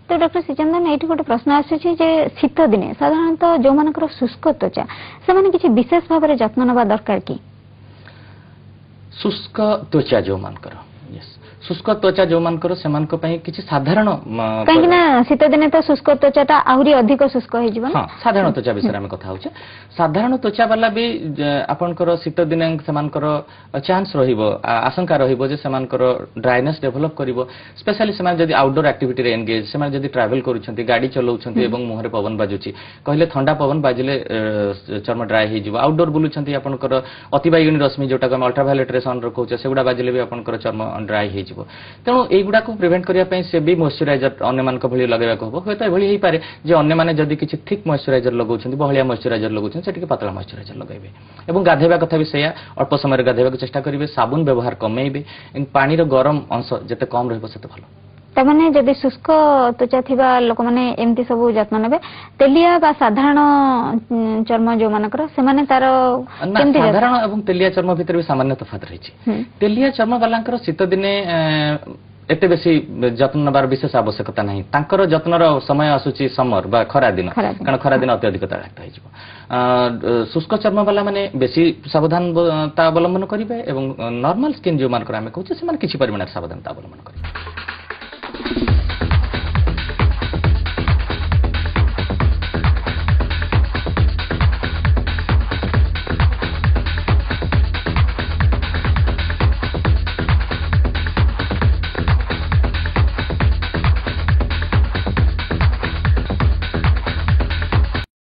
तो डॉक्टर श्रीचंदन ये गोटे प्रश्न आसी जे शीत दिने साधारणतः जो मानकर शुष्क त्वचा से माने किसी विशेष भाव में जत्न नवा दरकार कि शुष्क त्वचा जो मानकर शुष्क त्वचा जो मानकर से किसी साधारण कहीं शीत दिन तो शुष्क त्वचा आहरी अधिक शुष्क हो हाँ साधारण त्वचा विषय में कथा होचे साधारण त्वचा वाला भी आपनकर शीत दिन से चांस रहिबो आशंका रहिबो जे सेमानकर ड्राइनेस डेवलप करिवो स्पेशली सेमान जदी आउटडोर एक्टिविटी रे एंगेज सेमान जदी ट्रैवल करूछंती गाड़ी चलाउछंती एवं मुहरे पवन बाजुची कहले ठंडा पवन बाजिले चर्म ड्राई हे जिवो आउटडोर बुलुछंती आपनकर अतिबाइगणी रश्मि जोटा हम अल्ट्रावायलेट रे सन रखौचे सेगुडा बाजिले भी आपनकर चर्म ड्राई हे जिवो तेणु एगुडा को प्रिवेंट करने पे से भी मॉइस्चराइजर अन्य मान भली लगेगा हम हूँ तो ये पारे जो अन्य मैंने जदि किसी थिक मॉइस्चराइजर लगाउछंती बहलिया मॉइस्चराइजर लगाउछंती से पतला मॉइस्चराइजर लगाइबे एवं गाधेबा कथा भी सेया अल्प समय गाधेबा को चेष्टा करेंगे साबुन व्यवहार कमेइबे पानी रो गरम अंश जते कम रहबो सेते भलो तमाने जदि शुष्क त्वचा थिबा लोक माने एमती सब जत्न नेबे तेलिया बा साधारण चर्म जो मानकर से माने तार केमती साधारण एवं तेलिया चर्म भीतर भी सामान्य तफात रही तेलिया चर्म वालांकर शीत दिने एते बेसी जत्न नबार विशेष आवश्यकता नहीं तांकर जत्नर समय आसुची समर बा खरा दिन कारण खरा दिन अत्यधिक ताड़ाक्त हो शुष्क चर्म वाला माने बेसी सावधानता अवलंबन करेंगे एवं नॉर्मल स्किन जो मानकर आम कहूँ से किसी परिमाण सावधानता अवलंबन करेंगे।